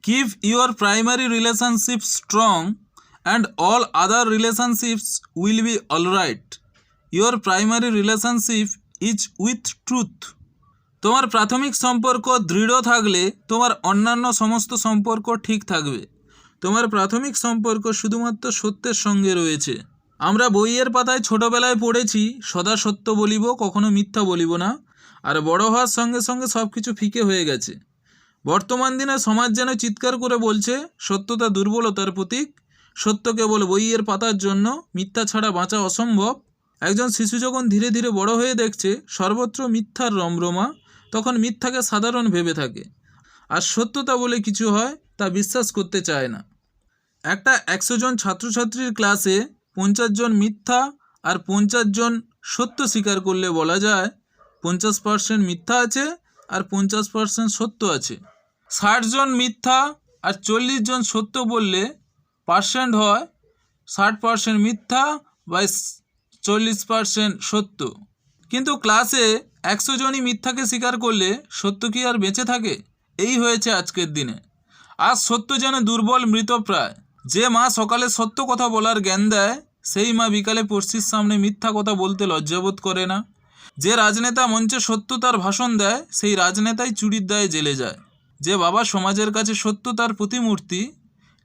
Keep your primary relationship strong and all other relationships will be alright. Your primary relationship is with truth. তোমার প্রাথমিক সম্পর্ক দৃঢ় থাকলে তোমার অন্যান্য সমস্ত সম্পর্ক ঠিক থাকবে। তোমার প্রাথমিক সম্পর্ক শুধুমাত্র সত্যের সঙ্গে রয়েছে। আমরা বইয়ের পাতায় ছোটবেলায় পড়েছি, সদা সত্য বলিব, কখনো মিথ্যা বলিব না। আর বড় হওয়ার সঙ্গে সঙ্গে সব কিছু ফিকে হয়ে গেছে। বর্তমান দিনে সমাজ যেন চিৎকার করে বলছে সত্যতা দুর্বলতার প্রতীক, সত্য কেবল বইয়ের পাতার জন্য, মিথ্যা ছাড়া বাঁচা অসম্ভব। একজন শিশু যখন ধীরে ধীরে বড় হয়ে দেখছে সর্বত্র মিথ্যার রমরমা, তখন মিথ্যাকে সাধারণ ভেবে থাকে, আর সত্যতা বলে কিছু হয় তা বিশ্বাস করতে চায় না। একটা 100 জন ছাত্রছাত্রীর ক্লাসে 50 জন মিথ্যা আর 50 জন সত্য স্বীকার করলে বলা যায় 50% মিথ্যা আছে আর 50% সত্য আছে। 60 জন মিথ্যা আর 40 জন সত্য বললে পার্সেন্ট হয় 60% মিথ্যা বাই 40% সত্য। কিন্তু ক্লাসে 100 জনই মিথ্যাকে স্বীকার করলে সত্য কি আর বেঁচে থাকে? এই হয়েছে আজকের দিনে। আজ সত্য যেন দুর্বল, মৃতপ্রায়। যে মা সকালে সত্য কথা বলার জ্ঞান দেয়, সেই মা বিকালে পড়শির সামনে মিথ্যা কথা বলতে লজ্জাবোধ করে না। যে রাজনেতা মঞ্চে সত্যতার ভাষণ দেয়, সেই রাজনেতাই চুরির দায়ে জেলে যায়। যে বাবা সমাজের কাছে সত্যতার প্রতিমূর্তি,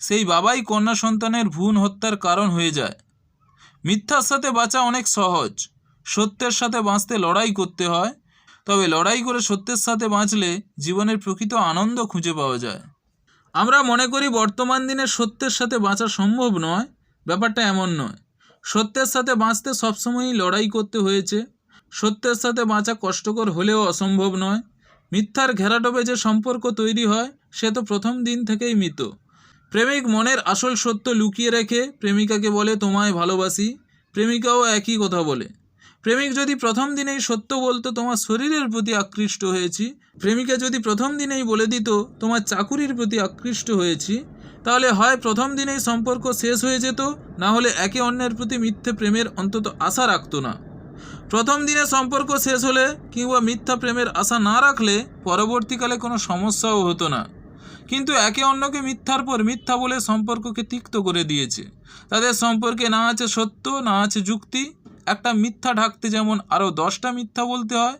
সেই বাবাই কন্যা সন্তানের ভ্রূণ হত্যার কারণ হয়ে যায়। মিথ্যার সাথে বাঁচা অনেক সহজ, সত্যের সাথে বাঁচতে লড়াই করতে হয়। তবে লড়াই করে সত্যের সাথে বাঁচলে জীবনের প্রকৃত আনন্দ খুঁজে পাওয়া যায়। আমরা মনে করি বর্তমান দিনে সত্যের সাথে বাঁচা সম্ভব নয়। ব্যাপারটা এমন নয়। সত্যের সাথে বাঁচতে সবসময়ই লড়াই করতে হয়েছে। সত্যের সাথে বাঁচা কষ্টকর হলেও অসম্ভব নয়। মিথ্যার ঘেরাটোপে যে সম্পর্ক তৈরি হয়, সে তো প্রথম দিন থেকেই মৃত। প্রেমিক মনের আসল সত্য লুকিয়ে রেখে প্রেমিকাকে বলে তোমায় ভালোবাসি, প্রেমিকাও একই কথা বলে। প্রেমিক যদি প্রথম দিনেই সত্য বলতো তোমার শরীরের প্রতি আকৃষ্ট হয়েছি, প্রেমিকা যদি প্রথম দিনেই বলে দিত তোমার চাকুরির প্রতি আকৃষ্ট হয়েছি, তাহলে হয় প্রথম দিনেই সম্পর্ক শেষ হয়ে যেত, না হলে একে অন্যের প্রতি মিথ্যে প্রেমের অন্তত আশা রাখতো না। প্রথম দিনে সম্পর্ক শেষ হলে কিংবা মিথ্যা প্রেমের আশা না রাখলে পরবর্তীকালে কোনো সমস্যাও হতো না। কিন্তু একে অন্যকে মিথ্যার পর মিথ্যা বলে সম্পর্ককে তিক্ত করে দিয়েছে। তাদের সম্পর্কে না আছে সত্য, না আছে যুক্তি। একটা মিথ্যা ঢাকতে যেমন আরও 10টা মিথ্যা বলতে হয়,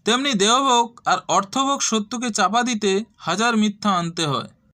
তেমনি দেহভোগ আর অর্থভোগ সত্যকে চাপা দিতে 1000 মিথ্যা আনতে হয়।